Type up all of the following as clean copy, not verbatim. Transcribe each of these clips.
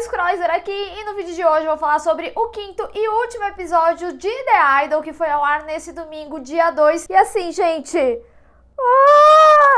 Scroizer aqui e no vídeo de hoje eu vou falar sobre o quinto e último episódio de The Idol, que foi ao ar nesse domingo, dia 2. E assim, gente,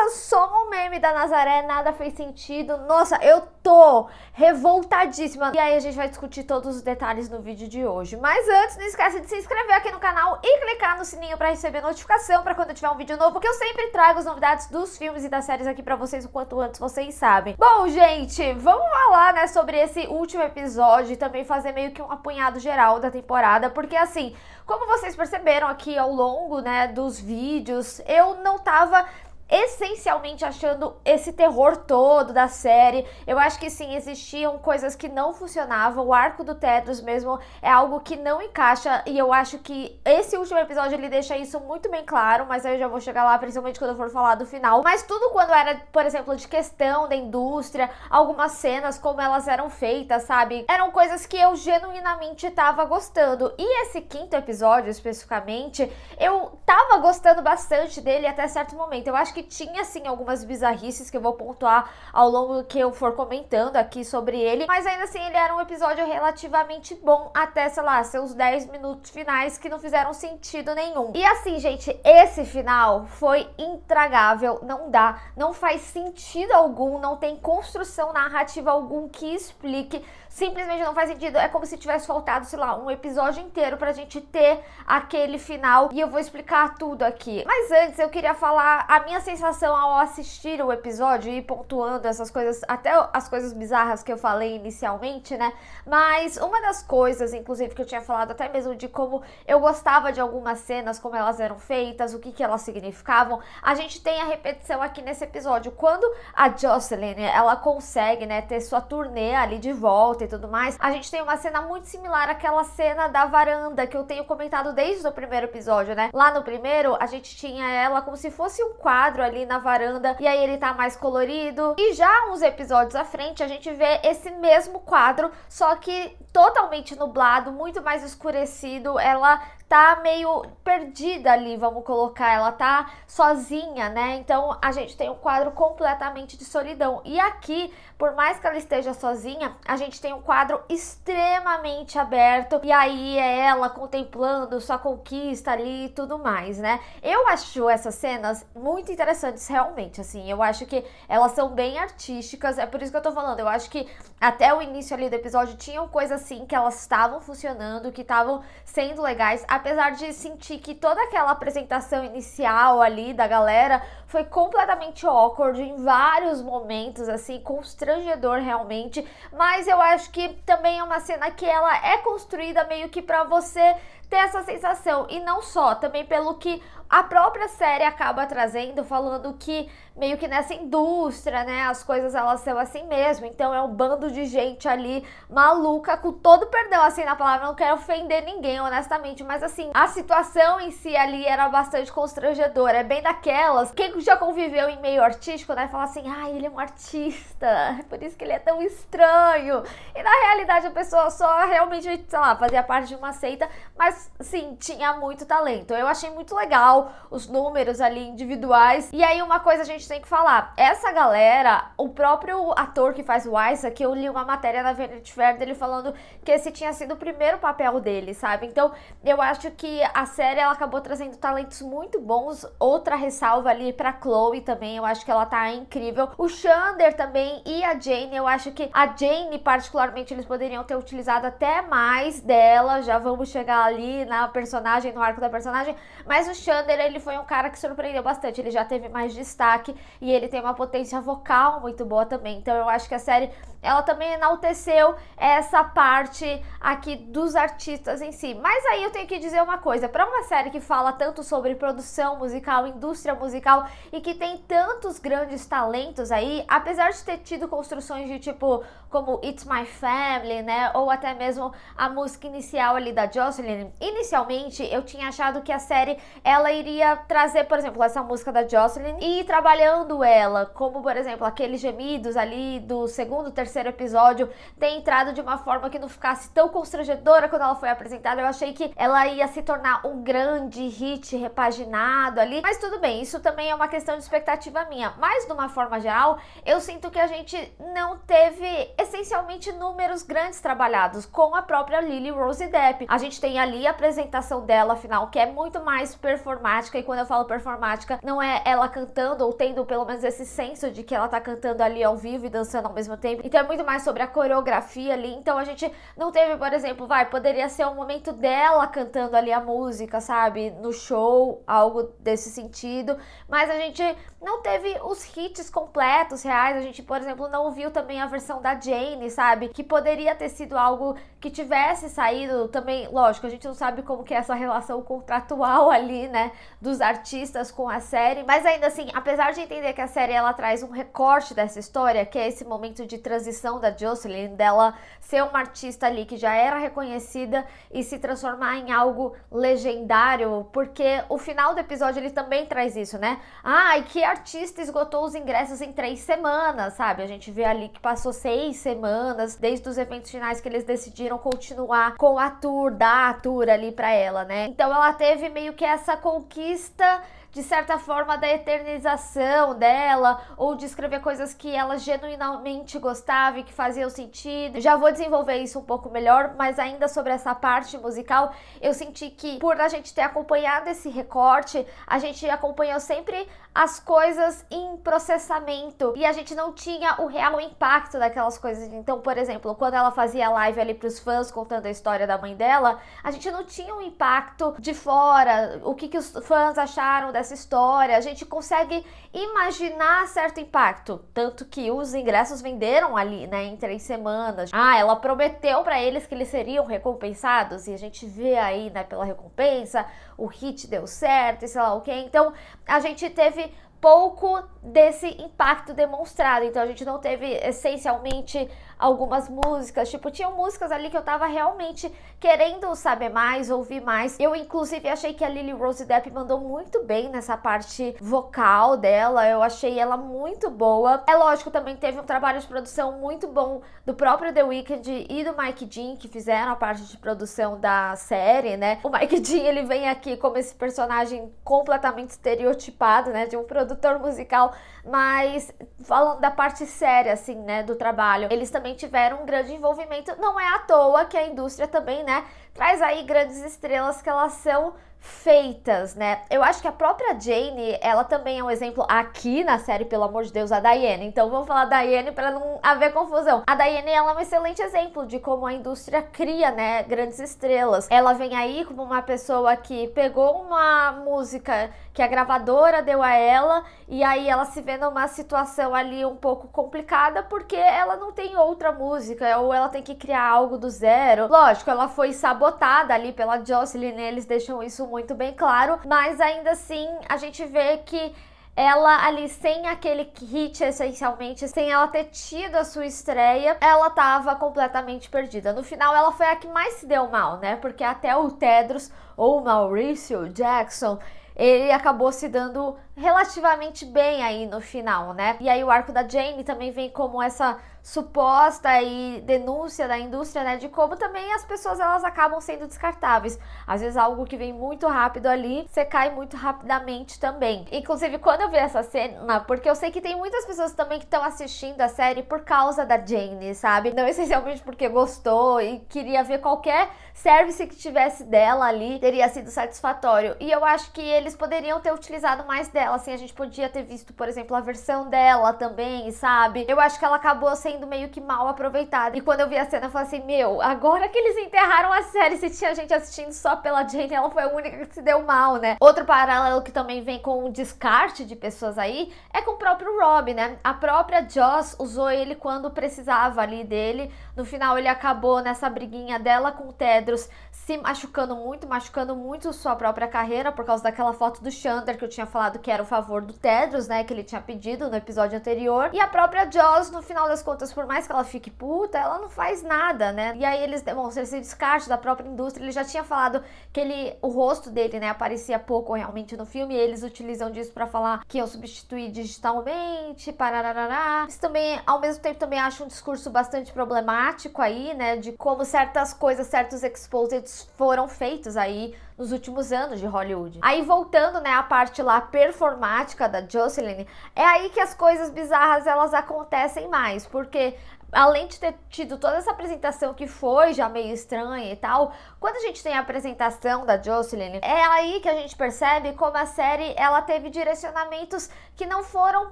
só um meme da Nazaré, nada fez sentido. Nossa, eu tô revoltadíssima. E aí a gente vai discutir todos os detalhes no vídeo de hoje. Mas antes, não esquece de se inscrever aqui no canal e clicar no sininho pra receber notificação pra quando eu tiver um vídeo novo, porque eu sempre trago as novidades dos filmes e das séries aqui pra vocês o quanto antes vocês sabem. Bom, gente, vamos falar, né, sobre esse último episódio e também fazer meio que um apanhado geral da temporada, porque assim, como vocês perceberam aqui ao longo, né, dos vídeos, eu não tava essencialmente achando esse terror todo da série. Eu acho que sim, existiam coisas que não funcionavam. O arco do Tedros mesmo é algo que não encaixa, e eu acho que esse último episódio ele deixa isso muito bem claro, mas aí eu já vou chegar lá, principalmente quando eu for falar do final. Mas tudo quando era, por exemplo, de questão da indústria, algumas cenas, como elas eram feitas, sabe? Eram coisas que eu genuinamente tava gostando. E esse quinto episódio, especificamente, eu tava gostando bastante dele até certo momento. Eu acho que tinha, sim, algumas bizarrices que eu vou pontuar ao longo que eu for comentando aqui sobre ele, mas ainda assim ele era um episódio relativamente bom até, sei lá, seus 10 minutos finais que não fizeram sentido nenhum. E assim, gente, esse final foi intragável, não dá, não faz sentido algum, não tem construção narrativa algum que explique, simplesmente não faz sentido. É como se tivesse faltado, sei lá, um episódio inteiro pra gente ter aquele final, e eu vou explicar tudo aqui. Mas antes eu queria falar a minha sensação ao assistir o episódio e pontuando essas coisas, até as coisas bizarras que eu falei inicialmente, né? Mas uma das coisas, inclusive, que eu tinha falado até mesmo de como eu gostava de algumas cenas, como elas eram feitas, o que elas significavam, a gente tem a repetição aqui nesse episódio. Quando a Jocelyn, ela consegue, né, ter sua turnê ali de volta e tudo mais, a gente tem uma cena muito similar àquela cena da varanda que eu tenho comentado desde o primeiro episódio, né? Lá no primeiro, a gente tinha ela como se fosse um quadro ali na varanda, e aí ele tá mais colorido, e já uns episódios à frente a gente vê esse mesmo quadro, só que totalmente nublado, muito mais escurecido. Ela tá meio perdida ali, vamos colocar, ela tá sozinha, né? Então a gente tem um quadro completamente de solidão. E aqui, por mais que ela esteja sozinha, a gente tem um quadro extremamente aberto, e aí é ela contemplando sua conquista ali e tudo mais, né? Eu acho essas cenas muito interessantes, realmente, assim, eu acho que elas são bem artísticas, é por isso que eu tô falando, eu acho que até o início ali do episódio tinham coisas assim que elas estavam funcionando, que estavam sendo legais, apesar de sentir que toda aquela apresentação inicial ali da galera foi completamente awkward em vários momentos, assim, constrangedor realmente, mas eu acho que também é uma cena que ela é construída meio que pra você ter essa sensação, e não só, também pelo que a própria série acaba trazendo, falando que meio que nessa indústria, né, as coisas elas são assim mesmo, então é um bando de gente ali maluca, com todo perdão assim na palavra, não quero ofender ninguém honestamente, mas assim, a situação em si ali era bastante constrangedora, é bem daquelas, quem já conviveu em meio artístico, né, fala assim, ele é um artista, por isso que ele é tão estranho, e na realidade a pessoa só realmente, sei lá, fazia parte de uma seita, mas sim, tinha muito talento. Eu achei muito legal os números ali individuais. E aí uma coisa a gente tem que falar, essa galera, o próprio ator que faz o Isaac, eu li uma matéria na Vanity Fair dele falando que esse tinha sido o primeiro papel dele, sabe? Então eu acho que a série ela acabou trazendo talentos muito bons. Outra ressalva ali pra Chloe também, eu acho que ela tá incrível. O Xander também e a Jane, eu acho que a Jane particularmente eles poderiam ter utilizado até mais dela, já vamos chegar ali na personagem, no arco da personagem, mas o Xander, ele foi um cara que surpreendeu bastante, ele já teve mais destaque e ele tem uma potência vocal muito boa também, então eu acho que a série, ela também enalteceu essa parte aqui dos artistas em si. Mas aí eu tenho que dizer uma coisa, para uma série que fala tanto sobre produção musical, indústria musical e que tem tantos grandes talentos aí, apesar de ter tido construções de tipo, como It's My Family, né, ou até mesmo a música inicial ali da Jocelyn, inicialmente eu tinha achado que a série, ela iria trazer, por exemplo, essa música da Jocelyn e ir trabalhando ela, como por exemplo, aqueles gemidos ali do segundo, terceiro episódio, ter entrado de uma forma que não ficasse tão constrangedora quando ela foi apresentada. Eu achei que ela ia se tornar um grande hit repaginado ali, mas tudo bem, isso também é uma questão de expectativa minha, mas de uma forma geral, eu sinto que a gente não teve essencialmente números grandes trabalhados com a própria Lily Rose Depp. A gente tem ali a apresentação dela, afinal, que é muito mais performática, e quando eu falo performática, não é ela cantando ou tendo pelo menos esse senso de que ela tá cantando ali ao vivo e dançando ao mesmo tempo. Então é muito mais sobre a coreografia ali. Então a gente não teve, por exemplo, poderia ser um momento dela cantando ali a música, sabe, no show, algo desse sentido, mas a gente não teve os hits completos, reais. A gente, por exemplo, não ouviu também a versão da Jane, sabe, que poderia ter sido algo que tivesse saído também. Lógico, a gente não sabe como que é essa relação contratual ali, né, dos artistas com a série, mas ainda assim, apesar de entender que a série ela traz um recorte dessa história, que é esse momento de transição da Jocelyn, dela ser uma artista ali que já era reconhecida e se transformar em algo legendário, porque o final do episódio ele também traz isso, né? Ai, que artista esgotou os ingressos em 3 semanas, sabe? A gente vê ali que passou 6 semanas, desde os eventos finais que eles decidiram continuar com a tour, dar a tour ali pra ela, né? Então ela teve meio que essa conquista, de certa forma, da eternização dela, ou de escrever coisas que ela genuinamente gostava e que faziam sentido. Já vou desenvolver isso um pouco melhor, mas ainda sobre essa parte musical, eu senti que por a gente ter acompanhado esse recorte, a gente acompanhou sempre as coisas em processamento e a gente não tinha o real impacto daquelas coisas. Então, por exemplo, quando ela fazia live ali pros fãs contando a história da mãe dela, a gente não tinha um impacto de fora, o que os fãs acharam dessa história. A gente consegue imaginar certo impacto, tanto que os ingressos venderam ali, né, em 3 semanas. Ela prometeu pra eles que eles seriam recompensados e a gente vê aí, né, pela recompensa, o hit deu certo e sei lá o que. Então a gente teve pouco desse impacto demonstrado, então a gente não teve essencialmente algumas músicas, tipo, tinham músicas ali que eu tava realmente querendo saber mais, ouvir mais. Eu inclusive achei que a Lily Rose Depp mandou muito bem nessa parte vocal dela, eu achei ela muito boa. É lógico, também teve um trabalho de produção muito bom do próprio The Weeknd e do Mike Dean, que fizeram a parte de produção da série, né? O Mike Dean, ele vem aqui como esse personagem completamente estereotipado, né, de um produtor musical, mas falando da parte séria, assim, né, do trabalho, eles também tiveram um grande envolvimento. Não é à toa que a indústria também, né, traz aí grandes estrelas que elas são feitas, né? Eu acho que a própria Jane, ela também é um exemplo aqui na série, pelo amor de Deus, a Diane. Então vamos falar da Diane para não haver confusão. A Diane, ela é um excelente exemplo de como a indústria cria, né, grandes estrelas. Ela vem aí como uma pessoa que pegou uma música que a gravadora deu a ela e aí ela se vê numa situação ali um pouco complicada porque ela não tem outra música ou ela tem que criar algo do zero. Lógico, ela foi sabotada ali pela Jocelyn, né? Eles deixam isso muito bem claro, mas ainda assim a gente vê que ela ali, sem aquele hit essencialmente, sem ela ter tido a sua estreia, ela tava completamente perdida. No final ela foi a que mais se deu mal, né? Porque até o Tedros ou Mauricio Jackson, ele acabou se dando relativamente bem aí no final, né? E aí o arco da Jane também vem como essa suposta aí denúncia da indústria, né, de como também as pessoas elas acabam sendo descartáveis. Às vezes algo que vem muito rápido ali, você cai muito rapidamente também. Inclusive, quando eu vi essa cena, porque eu sei que tem muitas pessoas também que estão assistindo a série por causa da Jane, sabe? Não essencialmente porque gostou e queria ver qualquer service que tivesse dela ali, teria sido satisfatório. E eu acho que eles poderiam ter utilizado mais dela, assim, a gente podia ter visto, por exemplo, a versão dela também, sabe? Eu acho que ela acabou sendo meio que mal aproveitada. E quando eu vi a cena, eu falei assim, meu, agora que eles enterraram a série, se tinha gente assistindo só pela Jane, ela foi a única que se deu mal, né? Outro paralelo que também vem com o descarte de pessoas aí, é com o próprio Rob, né? A própria Joss usou ele quando precisava ali dele. No final, ele acabou nessa briguinha dela com o Tedros, se machucando muito sua própria carreira, por causa daquela foto do Chandler que eu tinha falado que era o favor do Tedros, né? Que ele tinha pedido no episódio anterior. E a própria Joss, no final das contas, por mais que ela fique puta, ela não faz nada, né? E aí eles demonstram esse descarte da própria indústria. Ele já tinha falado que o rosto dele, né, aparecia pouco realmente no filme, e eles utilizam disso pra falar que iam substituir digitalmente, parararará. Isso também, ao mesmo tempo, também acho um discurso bastante problemático aí, né, de como certas coisas, certos exposeds foram feitos aí nos últimos anos de Hollywood. Aí voltando, né, a parte lá performática da Jocelyn, é aí que as coisas bizarras elas acontecem mais, porque além de ter tido toda essa apresentação que foi já meio estranha e tal, quando a gente tem a apresentação da Jocelyn, é aí que a gente percebe como a série, ela teve direcionamentos que não foram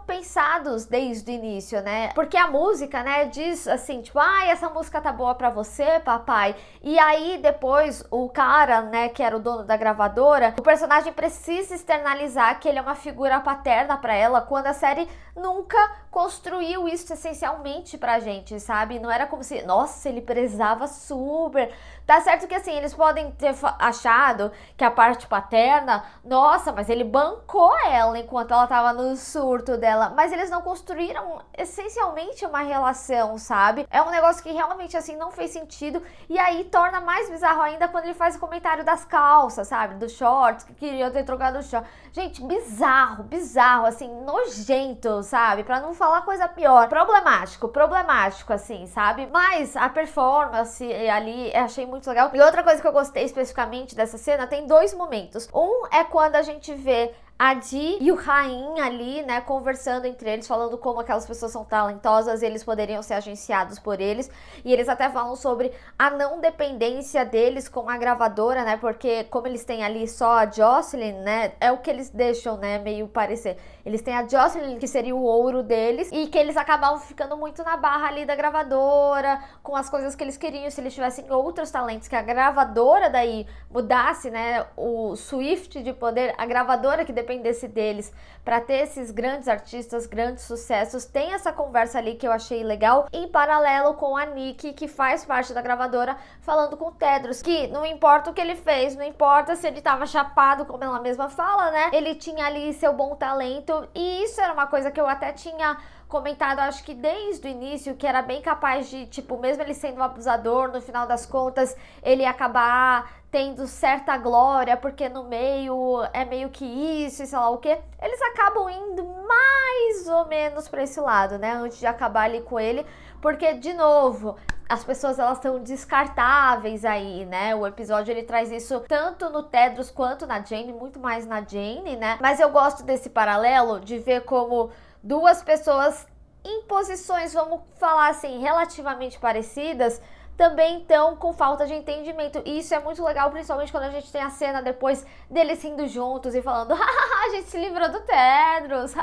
pensados desde o início, né? Porque a música, né, diz assim, tipo, essa música tá boa pra você, papai. E aí depois o cara, né, que era o dono da gravadora, o personagem precisa externalizar que ele é uma figura paterna pra ela, quando a série nunca construiu isso essencialmente pra gente, sabe? Não era como se, nossa, ele prezava super. Tá certo que assim, eles podem ter achado que a parte paterna, nossa, mas ele bancou ela enquanto ela tava no surto dela, mas eles não construíram essencialmente uma relação, sabe? É um negócio que realmente assim não fez sentido, e aí torna mais bizarro ainda quando ele faz o comentário das calças, sabe? Dos shorts, que queriam ter trocado o short. Gente, bizarro, assim, nojento, sabe? Pra não falar coisa pior. Problemático, assim, sabe? Mas a performance ali, eu achei muito legal. E outra coisa que eu gostei especificamente dessa cena, tem 2 momentos. Um é quando a gente vê a Dee e o Rain ali, né, conversando entre eles, falando como aquelas pessoas são talentosas e eles poderiam ser agenciados por eles, e eles até falam sobre a não dependência deles com a gravadora, né, porque como eles têm ali só a Jocelyn, né, é o que eles deixam, né, meio parecer. Eles têm a Jocelyn, que seria o ouro deles, e que eles acabavam ficando muito na barra ali da gravadora, com as coisas que eles queriam, se eles tivessem outros talentos, que a gravadora daí mudasse, né, o Swift de poder, a gravadora que dependesse deles para ter esses grandes artistas, grandes sucessos. Tem essa conversa ali que eu achei legal, em paralelo com a Nick, que faz parte da gravadora, falando com o Tedros, que não importa o que ele fez, não importa se ele tava chapado, como ela mesma fala, né? Ele tinha ali seu bom talento, e isso era uma coisa que eu até tinha comentado, acho que desde o início, que era bem capaz de, tipo, mesmo ele sendo um abusador, no final das contas, ele acabar tendo certa glória, porque no meio é meio que isso e sei lá o que. Eles acabam indo mais ou menos pra esse lado, né, antes de acabar ali com ele, porque, de novo, as pessoas, elas são descartáveis aí, né? O episódio, ele traz isso tanto no Tedros quanto na Jane, muito mais na Jane, né? Mas eu gosto desse paralelo de ver como 2 pessoas em posições, vamos falar assim, relativamente parecidas, também estão com falta de entendimento. E isso é muito legal, principalmente quando a gente tem a cena depois deles indo juntos e falando, a gente se livrou do Tedros,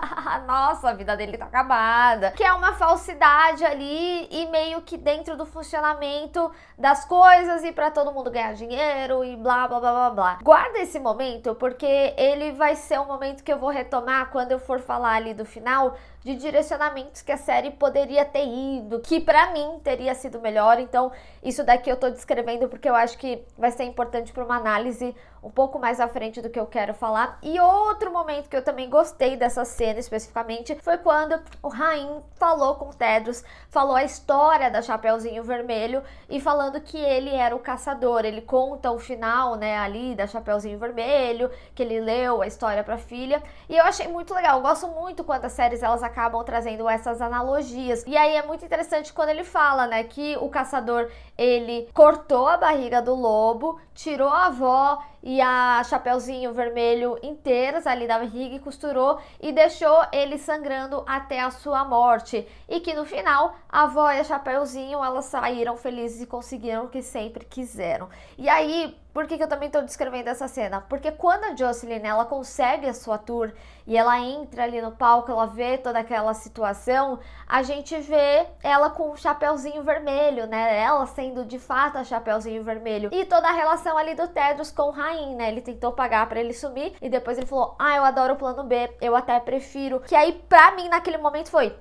nossa, a vida dele tá acabada. Que é uma falsidade ali e meio que dentro do funcionamento das coisas e pra todo mundo ganhar dinheiro e blá, blá, blá, blá, blá. Guarda esse momento, porque ele vai ser um momento que eu vou retomar quando eu for falar ali do final, de direcionamentos que a série poderia ter ido, que pra mim teria sido melhor. Então isso daqui eu tô descrevendo porque eu acho que vai ser importante para uma análise um pouco mais à frente do que eu quero falar. E outro momento que eu também gostei dessa cena especificamente foi quando o Rain falou com o Tedros, falou a história da Chapeuzinho Vermelho e falando que ele era o caçador. Ele conta o final, né, ali da Chapeuzinho Vermelho, que ele leu a história pra filha, e eu achei muito legal. Eu gosto muito quando as séries, elas acabam trazendo essas analogias. E aí é muito interessante quando ele fala, né, que o caçador, ele cortou a barriga do lobo, tirou a avó e a Chapeuzinho Vermelho inteiras ali da barriga e costurou e deixou ele sangrando até a sua morte. E que no final, a avó e a Chapeuzinho, elas saíram felizes e conseguiram o que sempre quiseram. E aí, por que eu também tô descrevendo essa cena? Porque quando a Jocelyn, ela consegue a sua tour e ela entra ali no palco, ela vê toda aquela situação, a gente vê ela com o Chapeuzinho Vermelho, né? Ela sendo de fato a Chapeuzinho Vermelho. E toda a relação ali do Tedros com o Rain, né? Ele tentou pagar pra ele sumir e depois ele falou, eu adoro o plano B, eu até prefiro. Que aí, pra mim, naquele momento foi...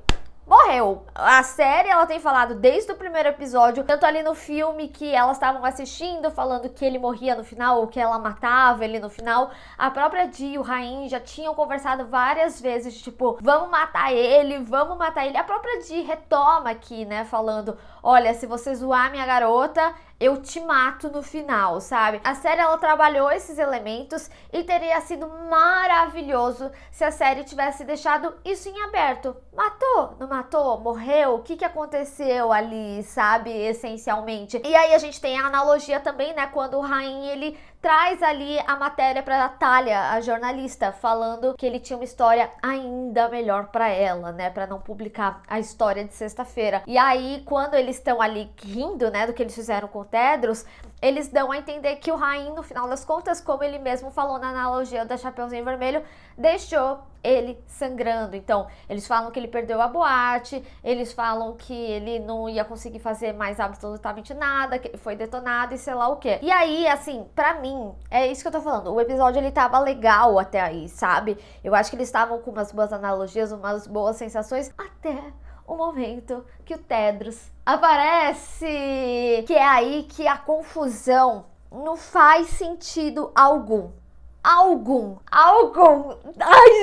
morreu. A série, ela tem falado desde o primeiro episódio, tanto ali no filme que elas estavam assistindo, falando que ele morria no final, ou que ela matava ele no final. A própria Dee e o Rain já tinham conversado várias vezes, tipo, vamos matar ele, vamos matar ele. A própria Dee retoma aqui, né, falando, olha, se você zoar minha garota, eu te mato no final, sabe? A série, ela trabalhou esses elementos e teria sido maravilhoso se a série tivesse deixado isso em aberto. Matou? Não matou? Morreu? O que aconteceu ali, sabe? Essencialmente. E aí a gente tem a analogia também, né? Quando o Rain, ele traz ali a matéria pra Talia, a jornalista, falando que ele tinha uma história ainda melhor pra ela, né, pra não publicar a história de sexta-feira. E aí, quando eles estão ali rindo, né, do que eles fizeram com o Tedros, eles dão a entender que o Rain, no final das contas, como ele mesmo falou na analogia da Chapeuzinho Vermelho, deixou ele sangrando. Então, eles falam que ele perdeu a boate, eles falam que ele não ia conseguir fazer mais absolutamente nada, que ele foi detonado e sei lá o quê. E aí, assim, pra mim, é isso que eu tô falando, o episódio ele tava legal até aí, sabe? Eu acho que eles estavam com umas boas analogias, umas boas sensações, até o momento que o Tedros aparece, que é aí que a confusão não faz sentido algum. Ai,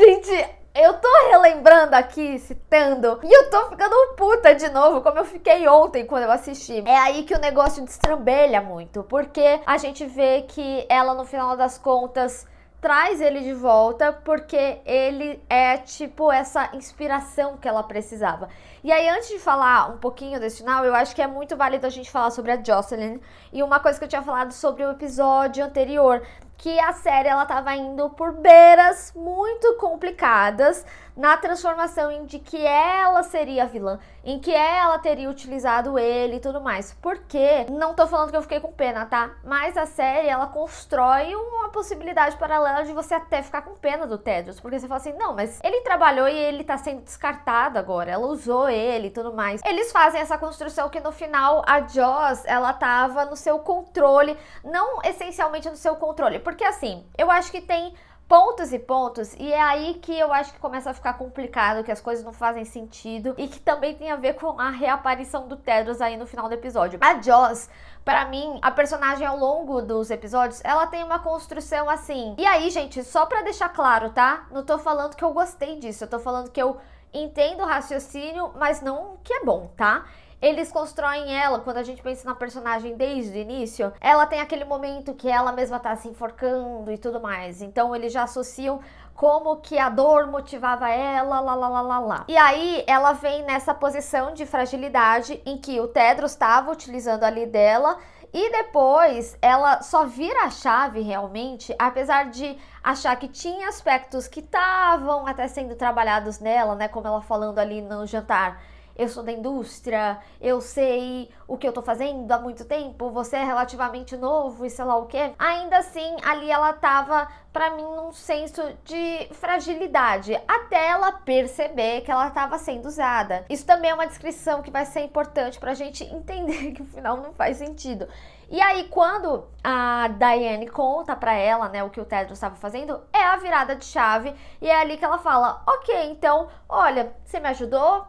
gente, eu tô relembrando aqui, citando, e eu tô ficando puta de novo, como eu fiquei ontem quando eu assisti. É aí que o negócio destrambelha muito, porque a gente vê que ela, no final das contas, traz ele de volta, porque ele é tipo essa inspiração que ela precisava. E aí, antes de falar um pouquinho desse final, eu acho que é muito válido a gente falar sobre a Jocelyn, e uma coisa que eu tinha falado sobre o episódio anterior, que a série ela tava indo por beiras muito complicadas na transformação de que ela seria a vilã, em que ela teria utilizado ele e tudo mais. Porque, não tô falando que eu fiquei com pena, tá? Mas a série, ela constrói uma possibilidade paralela de você até ficar com pena do Tedros. Porque você fala assim, não, mas ele trabalhou e ele tá sendo descartado agora. Ela usou ele e tudo mais. Eles fazem essa construção que no final a Joss, ela tava no seu controle. Não essencialmente no seu controle. Porque assim, eu acho que tem pontos e pontos, e é aí que eu acho que começa a ficar complicado, que as coisas não fazem sentido, e que também tem a ver com a reaparição do Tedros aí no final do episódio. A Joss, pra mim, a personagem ao longo dos episódios, ela tem uma construção assim. E aí, gente, só pra deixar claro, tá? Não tô falando que eu gostei disso, eu tô falando que eu entendo o raciocínio, mas não que é bom, tá? Eles constroem ela, quando a gente pensa na personagem desde o início, ela tem aquele momento que ela mesma tá se enforcando e tudo mais. Então eles já associam como que a dor motivava ela, lá. E aí ela vem nessa posição de fragilidade em que o Tedros estava utilizando ali dela. E depois ela só vira a chave realmente, apesar de achar que tinha aspectos que estavam até sendo trabalhados nela, né? Como ela falando ali no jantar. Eu sou da indústria, eu sei o que eu tô fazendo há muito tempo, você é relativamente novo e sei lá o quê. Ainda assim, ali ela tava, pra mim, num senso de fragilidade, até ela perceber que ela tava sendo usada. Isso também é uma descrição que vai ser importante pra gente entender que o final não faz sentido. E aí, quando a Diane conta pra ela, né, o que o Tedros estava fazendo, é a virada de chave, e é ali que ela fala, ok, então, olha, você me ajudou,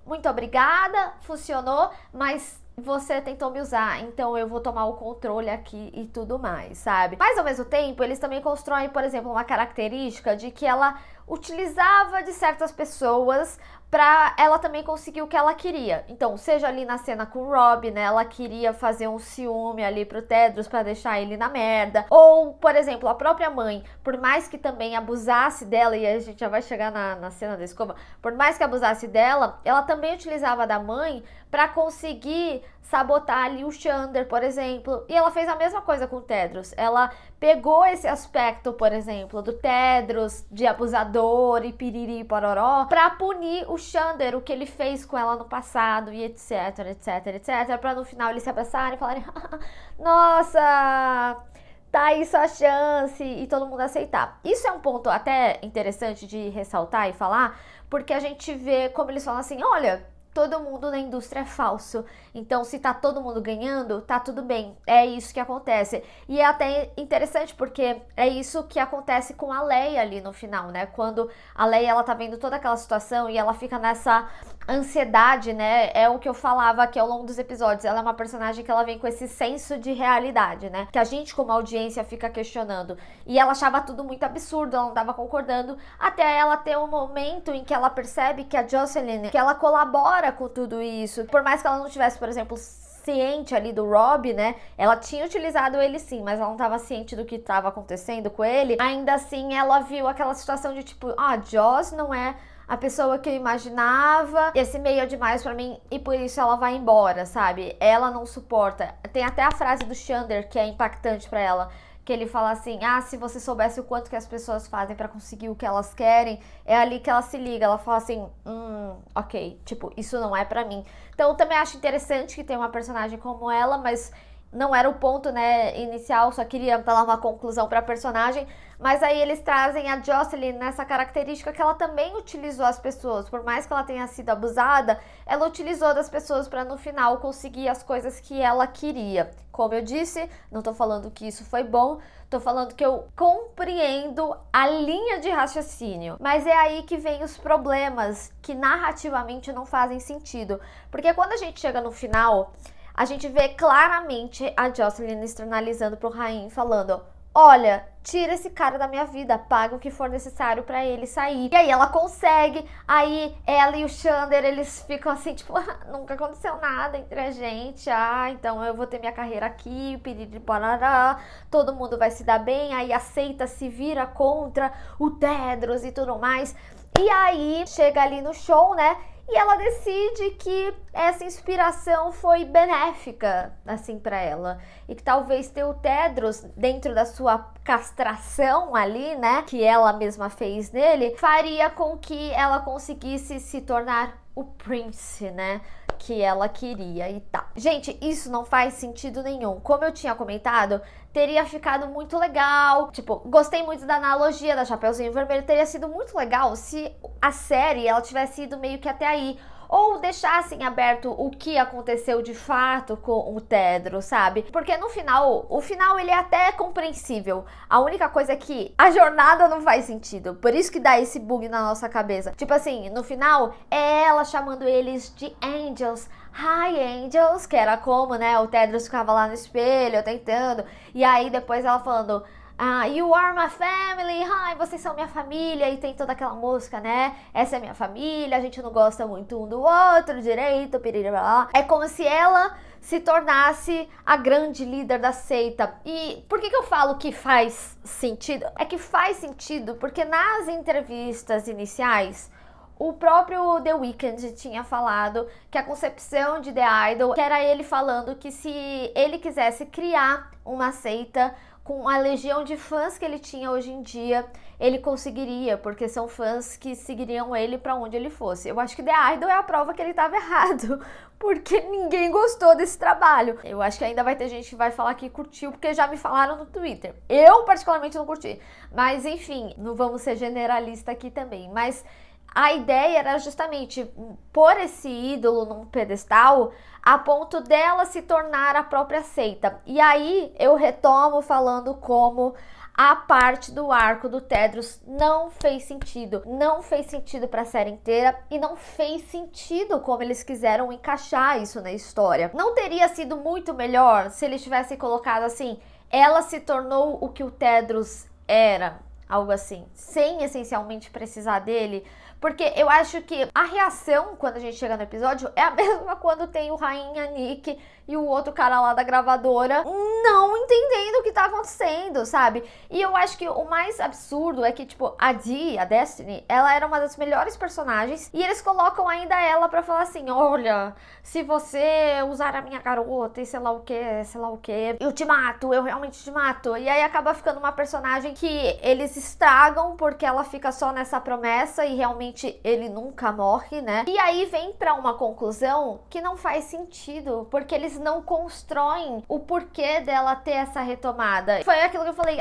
muito obrigada, funcionou, mas você tentou me usar, então eu vou tomar o controle aqui e tudo mais, sabe? Mas ao mesmo tempo, eles também constroem, por exemplo, uma característica de que ela utilizava de certas pessoas pra ela também conseguir o que ela queria. Então, seja ali na cena com o Rob, né, ela queria fazer um ciúme ali pro Tedros pra deixar ele na merda. Ou, por exemplo, a própria mãe, por mais que também abusasse dela, e a gente já vai chegar na cena da escova, por mais que abusasse dela, ela também utilizava da mãe pra conseguir sabotar ali o Xander, por exemplo. E ela fez a mesma coisa com o Tedros. Ela pegou esse aspecto, por exemplo, do Tedros, de abusador e piriri e pororó, pra punir o Xander, o que ele fez com ela no passado e etc, pra no final eles se abraçarem e falarem nossa, tá aí sua chance, e todo mundo aceitar. Isso é um ponto até interessante de ressaltar e falar, porque a gente vê como eles falam assim, olha, todo mundo na indústria é falso. Então, se tá todo mundo ganhando, tá tudo bem. É isso que acontece. E é até interessante, porque é isso que acontece com a Leia ali no final, né? Quando a Leia, ela tá vendo toda aquela situação e ela fica nessa ansiedade, né? É o que eu falava aqui ao longo dos episódios. Ela é uma personagem que ela vem com esse senso de realidade, né? Que a gente, como audiência, fica questionando. E ela achava tudo muito absurdo, ela não tava concordando, até ela ter um momento em que ela percebe que a Jocelyn, que ela colabora com tudo isso. Por mais que ela não tivesse, por exemplo, ciente ali do Rob, né? Ela tinha utilizado ele sim, mas ela não estava ciente do que estava acontecendo com ele. Ainda assim, ela viu aquela situação de tipo, a Joss não é a pessoa que eu imaginava, esse meio é demais pra mim e por isso ela vai embora, sabe? Ela não suporta. Tem até a frase do Xander que é impactante pra ela, que ele fala assim, se você soubesse o quanto que as pessoas fazem pra conseguir o que elas querem, é ali que ela se liga, ela fala assim, ok, tipo, isso não é pra mim. Então eu também acho interessante que tem uma personagem como ela, mas não era o ponto, né, inicial, só queria dar uma conclusão pra personagem, mas aí eles trazem a Jocelyn nessa característica que ela também utilizou as pessoas, por mais que ela tenha sido abusada, ela utilizou das pessoas pra no final conseguir as coisas que ela queria. Como eu disse, não tô falando que isso foi bom, tô falando que eu compreendo a linha de raciocínio, mas é aí que vem os problemas que narrativamente não fazem sentido, porque quando a gente chega no final, a gente vê claramente a Jocelyn externalizando pro Rain, falando, olha, tira esse cara da minha vida, paga o que for necessário pra ele sair. E aí ela consegue, aí ela e o Xander, eles ficam assim, tipo, nunca aconteceu nada entre a gente, então eu vou ter minha carreira aqui, piriri parará, todo mundo vai se dar bem, aí a seita se vira contra o Tedros e tudo mais. E aí chega ali no show, né? E ela decide que essa inspiração foi benéfica, assim, pra ela. E que talvez ter o Tedros dentro da sua castração ali, né, que ela mesma fez nele, faria com que ela conseguisse se tornar o Prince, né, que ela queria e tal. Gente, isso não faz sentido nenhum. Como eu tinha comentado, teria ficado muito legal. Tipo, gostei muito da analogia da Chapeuzinho Vermelho. Teria sido muito legal se a série, ela tivesse ido meio que até aí. Ou deixassem aberto o que aconteceu de fato com o Tedros, sabe? Porque no final, o final ele é até compreensível. A única coisa é que a jornada não faz sentido. Por isso que dá esse bug na nossa cabeça. Tipo assim, no final, é ela chamando eles de Angels. Hi, Angels, que era como, né, o Tedros ficava lá no espelho tentando. E aí depois ela falando... you are my family, vocês são minha família, e tem toda aquela música, né? Essa é minha família, a gente não gosta muito um do outro direito, piriri. É como se ela se tornasse a grande líder da seita. E por que eu falo que faz sentido? É que faz sentido porque nas entrevistas iniciais, o próprio The Weeknd tinha falado que a concepção de The Idol, que era ele falando que se ele quisesse criar uma seita com a legião de fãs que ele tinha hoje em dia, ele conseguiria, porque são fãs que seguiriam ele pra onde ele fosse. Eu acho que The Idol é a prova que ele tava errado, porque ninguém gostou desse trabalho. Eu acho que ainda vai ter gente que vai falar que curtiu, porque já me falaram no Twitter. Eu, particularmente, não curti. Mas, enfim, não vamos ser generalista aqui também. Mas a ideia era justamente pôr esse ídolo num pedestal a ponto dela se tornar a própria seita. E aí eu retomo falando como a parte do arco do Tedros não fez sentido. Não fez sentido para a série inteira e não fez sentido como eles quiseram encaixar isso na história. Não teria sido muito melhor se eles tivessem colocado assim, ela se tornou o que o Tedros era, algo assim, sem essencialmente precisar dele? Porque eu acho que a reação quando a gente chega no episódio é a mesma quando tem o Rainha Nick e o outro cara lá da gravadora não entendendo o que tá acontecendo, sabe? E eu acho que o mais absurdo é que, tipo, a Dee, a Destiny, ela era uma das melhores personagens e eles colocam ainda ela pra falar assim, olha, se você usar a minha garota e sei lá o que, eu te mato, eu realmente te mato. E aí acaba ficando uma personagem que eles estragam porque ela fica só nessa promessa e realmente ele nunca morre, né? E aí vem pra uma conclusão que não faz sentido, porque eles não constroem o porquê dela ter essa retomada. Foi aquilo que eu falei,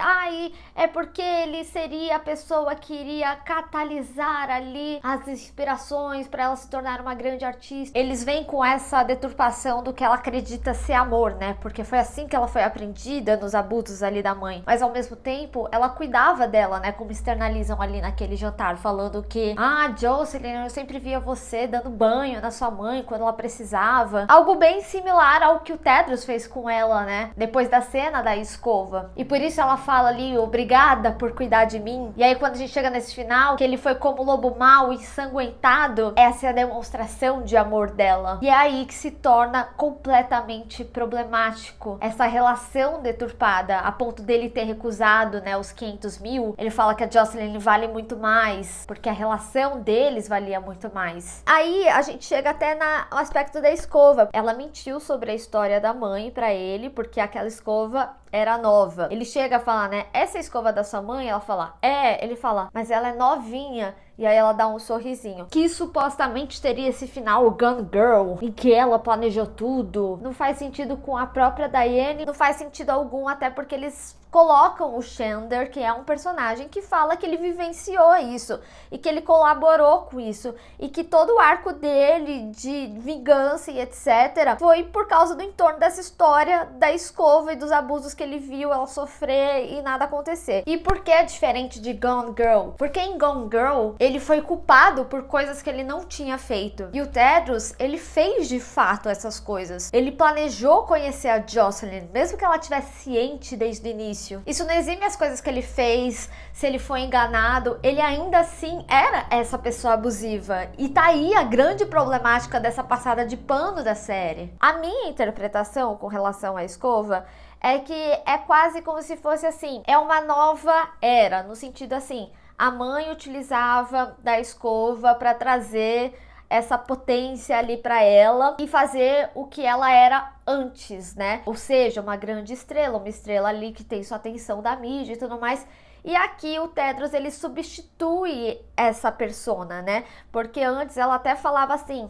é porque ele seria a pessoa que iria catalisar ali as inspirações pra ela se tornar uma grande artista. Eles vêm com essa deturpação do que ela acredita ser amor, né? Porque foi assim que ela foi aprendida nos abusos ali da mãe. Mas ao mesmo tempo, ela cuidava dela, né? Como externalizam ali naquele jantar, falando que Jocelyn, eu sempre via você dando banho na sua mãe quando ela precisava. Algo bem similar ao que o Tedros fez com ela, né? Depois da cena da escova. E por isso ela fala ali, obrigada por cuidar de mim. E aí quando a gente chega nesse final, que ele foi como lobo mau, ensanguentado, essa é a demonstração de amor dela. E é aí que se torna completamente problemático essa relação deturpada, a ponto dele ter recusado, né, os 500 mil. Ele fala que a Jocelyn vale muito mais, porque a relação deles valia muito mais. Aí a gente chega até no aspecto da escova. Ela mentiu sobre a a história da mãe pra ele, porque aquela escova era nova. Ele chega a falar, né, essa é a escova da sua mãe? Ela fala, é. Ele fala, mas ela é novinha. E aí ela dá um sorrisinho. Que supostamente teria esse final Gone Girl, em que ela planejou tudo. Não faz sentido com a própria Diane, não faz sentido algum, até porque eles colocam o Xander, que é um personagem que fala que ele vivenciou isso e que ele colaborou com isso e que todo o arco dele de vingança e etc. foi por causa do entorno dessa história da escova e dos abusos que ele viu ela sofrer e nada acontecer. E por que é diferente de Gone Girl? Porque em Gone Girl ele foi culpado por coisas que ele não tinha feito. E o Tedros, ele fez de fato essas coisas. Ele planejou conhecer a Jocelyn, mesmo que ela tivesse ciente desde o início. Isso não exime as coisas que ele fez, se ele foi enganado, ele ainda assim era essa pessoa abusiva. E tá aí a grande problemática dessa passada de pano da série. A minha interpretação com relação à escova é que é quase como se fosse assim, é uma nova era, no sentido assim, a mãe utilizava da escova para trazer essa potência ali para ela e fazer o que ela era antes, né? Ou seja, uma grande estrela, uma estrela ali que tem sua atenção da mídia e tudo mais. E aqui o Tedros, ele substitui essa persona, né? Porque antes ela até falava assim,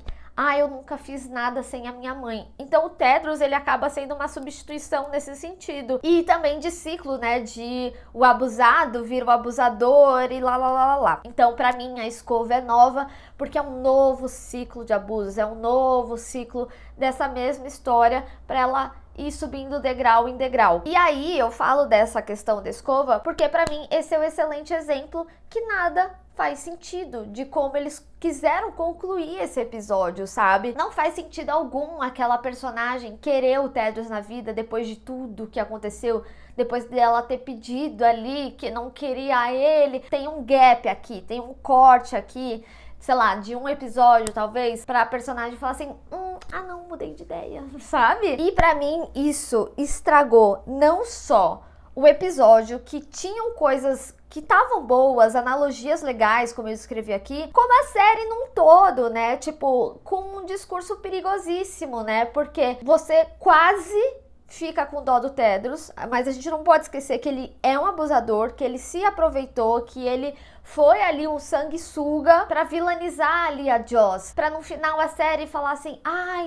eu nunca fiz nada sem a minha mãe. Então o Tedros, ele acaba sendo uma substituição nesse sentido. E também de ciclo, né? De o abusado vira o abusador e lá. Então pra mim a escova é nova porque é um novo ciclo de abusos. É um novo ciclo dessa mesma história pra ela ir subindo degrau em degrau. E aí eu falo dessa questão da escova porque pra mim esse é um excelente exemplo que nada faz sentido de como eles quiseram concluir esse episódio, sabe? Não faz sentido algum aquela personagem querer o Tedros na vida depois de tudo que aconteceu, depois dela ter pedido ali que não queria ele. Tem um gap aqui, tem um corte aqui, sei lá, de um episódio talvez, pra personagem falar assim, não, mudei de ideia, sabe? E pra mim isso estragou não só o episódio, que tinham coisas que estavam boas, analogias legais, como eu escrevi aqui, como a série num todo, né? Tipo, com um discurso perigosíssimo, né? Porque você quase fica com dó do Tedros, mas a gente não pode esquecer que ele é um abusador, que ele se aproveitou, que ele foi ali um sanguessuga pra vilanizar ali a Joss, pra no final a série falar assim,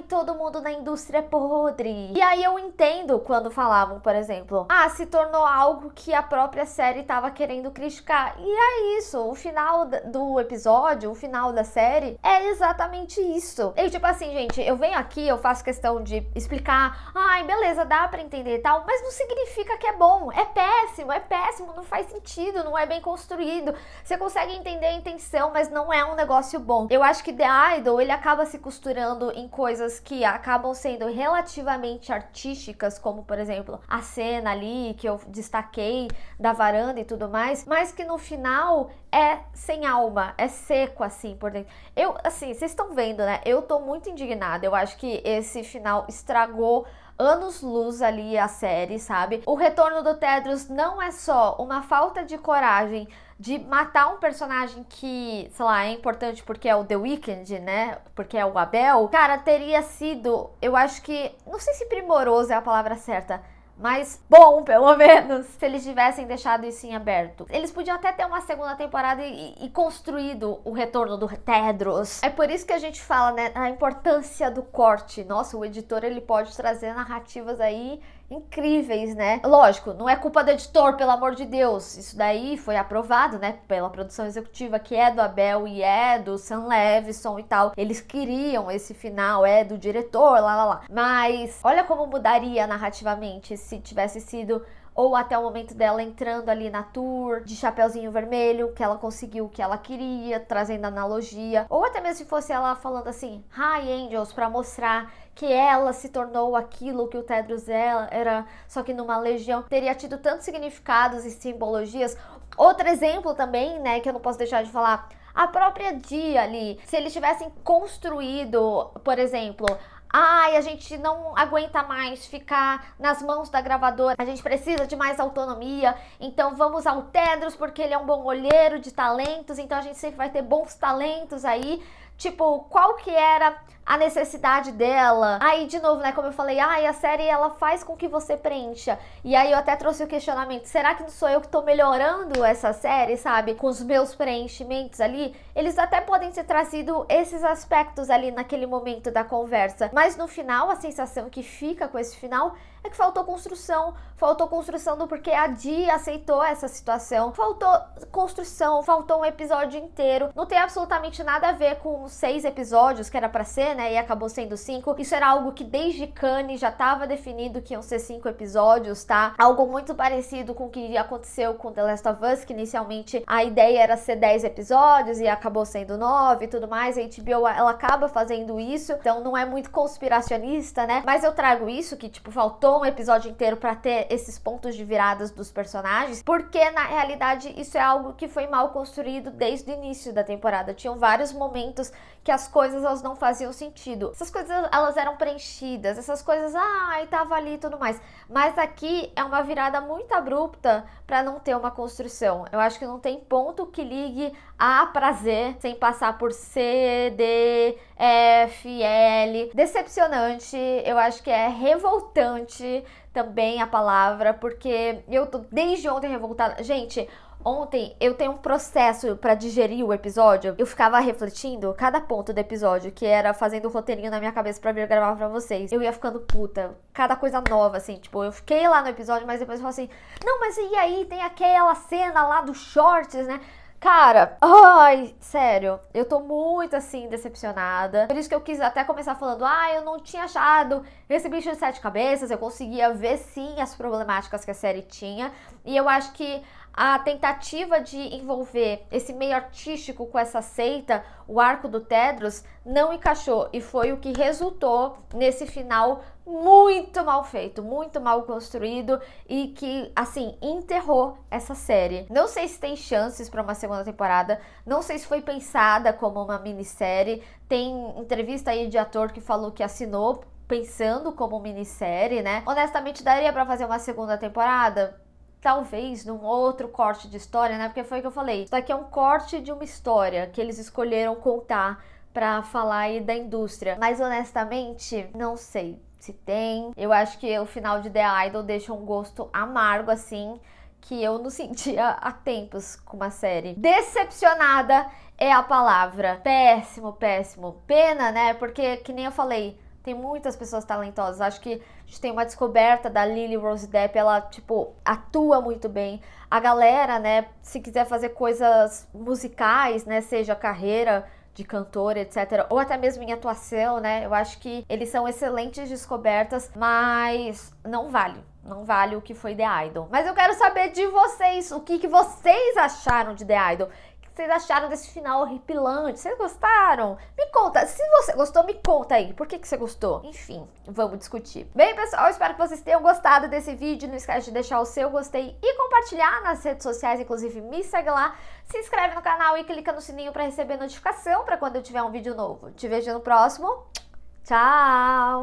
todo mundo na indústria é podre. E aí eu entendo quando falavam, por exemplo, se tornou algo que a própria série tava querendo criticar. E é isso, o final do episódio, o final da série é exatamente isso. E tipo assim, gente, eu venho aqui, eu faço questão de explicar, beleza, dá pra entender e tal, mas não significa que é bom, é péssimo, não faz sentido, não é bem construído. Você consegue entender a intenção, mas não é um negócio bom. Eu acho que The Idol, ele acaba se costurando em coisas que acabam sendo relativamente artísticas, como, por exemplo, a cena ali que eu destaquei da varanda e tudo mais, mas que no final é sem alma, é seco assim por dentro. Vocês estão vendo, né? Eu tô muito indignada. Eu acho que esse final estragou anos-luz ali a série, sabe? O retorno do Tedros não é só uma falta de coragem de matar um personagem que, sei lá, é importante porque é o The Weeknd, né? Porque é o Abel. Cara, teria sido, eu acho que, não sei se primoroso é a palavra certa, mas bom, pelo menos, se eles tivessem deixado isso em aberto. Eles podiam até ter uma segunda temporada e construído o retorno do Tedros. É por isso que a gente fala, né, a importância do corte. Nossa, o editor, ele pode trazer narrativas aí incríveis, né? Lógico, não é culpa do editor, pelo amor de Deus. Isso daí foi aprovado, né, pela produção executiva, que é do Abel e é do Sam Levinson e tal. Eles queriam esse final, é do diretor, lá. Mas olha como mudaria narrativamente se tivesse sido ou até o momento dela entrando ali na tour de Chapeuzinho Vermelho, que ela conseguiu o que ela queria, trazendo analogia, ou até mesmo se fosse ela falando assim, Hi Angels, pra mostrar que ela se tornou aquilo que o Tedros era, só que numa legião, teria tido tantos significados e simbologias. Outro exemplo também, né, que eu não posso deixar de falar, a própria Dia ali, se eles tivessem construído, por exemplo, a gente não aguenta mais ficar nas mãos da gravadora, a gente precisa de mais autonomia, então vamos ao Tedros porque ele é um bom olheiro de talentos, então a gente sempre vai ter bons talentos aí. Tipo, qual que era a necessidade dela. Aí, de novo, né, como eu falei, a série, ela faz com que você preencha. E aí eu até trouxe o questionamento, será que não sou eu que tô melhorando essa série, sabe? Com os meus preenchimentos ali? Eles até podem ter trazido esses aspectos ali naquele momento da conversa. Mas no final, a sensação que fica com esse final é que faltou construção do porquê a Di aceitou essa situação, faltou construção, faltou um episódio inteiro, não tem absolutamente nada a ver com os 6 episódios que era pra ser, né, e acabou sendo 5, isso era algo que desde Cannes já tava definido que iam ser 5 episódios, tá, algo muito parecido com o que aconteceu com The Last of Us, que inicialmente a ideia era ser 10 episódios e acabou sendo 9 e tudo mais, a HBO, ela acaba fazendo isso, então não é muito conspiracionista, né, mas eu trago isso, que tipo, faltou um episódio inteiro pra ter esses pontos de viradas dos personagens, porque na realidade isso é algo que foi mal construído desde o início da temporada. Tinham vários momentos que as coisas elas não faziam sentido. Essas coisas elas eram preenchidas, essas coisas, e tava ali e tudo mais. Mas aqui é uma virada muito abrupta pra não ter uma construção. Eu acho que não tem ponto que ligue A pra Z sem passar por C, D, F, L. Decepcionante, eu acho que é revoltante também a palavra, porque eu tô desde ontem revoltada. Gente, ontem eu tenho um processo pra digerir o episódio. Eu ficava refletindo cada ponto do episódio, que era fazendo o roteirinho na minha cabeça pra vir gravar pra vocês. Eu ia ficando puta, cada coisa nova, assim, tipo, eu fiquei lá no episódio, mas depois eu falei assim, não, mas e aí, tem aquela cena lá dos shorts, né? Cara, ai, sério, eu tô muito assim decepcionada. Por isso que eu quis até começar falando, eu não tinha achado esse bicho de 7 cabeças, eu conseguia ver sim as problemáticas que a série tinha. E eu acho que a tentativa de envolver esse meio artístico com essa seita, o arco do Tedros, não encaixou. E foi o que resultou nesse final muito mal feito, muito mal construído e que, assim, enterrou essa série. Não sei se tem chances para uma segunda temporada, não sei se foi pensada como uma minissérie. Tem entrevista aí de ator que falou que assinou pensando como minissérie, né? Honestamente, daria para fazer uma segunda temporada? Talvez num outro corte de história, né? Porque foi o que eu falei. Isso aqui é um corte de uma história que eles escolheram contar pra falar aí da indústria. Mas honestamente, não sei se tem. Eu acho que o final de The Idol deixa um gosto amargo, assim, que eu não sentia há tempos com uma série. Decepcionada é a palavra. Péssimo, péssimo. Pena, né? Porque, que nem eu falei, tem muitas pessoas talentosas. Acho que a gente tem uma descoberta da Lily Rose Depp. Ela, tipo, atua muito bem. A galera, né, se quiser fazer coisas musicais, né, seja carreira de cantora, etc. Ou até mesmo em atuação, né, eu acho que eles são excelentes descobertas, mas não vale. Não vale o que foi The Idol. Mas eu quero saber de vocês, o que vocês acharam de The Idol? Vocês acharam desse final horripilante? Vocês gostaram? Me conta, se você gostou, me conta aí, por que você gostou? Enfim, vamos discutir. Bem, pessoal, espero que vocês tenham gostado desse vídeo. Não esquece de deixar o seu gostei e compartilhar nas redes sociais, inclusive me segue lá, se inscreve no canal e clica no sininho para receber notificação para quando eu tiver um vídeo novo. Te vejo no próximo. Tchau!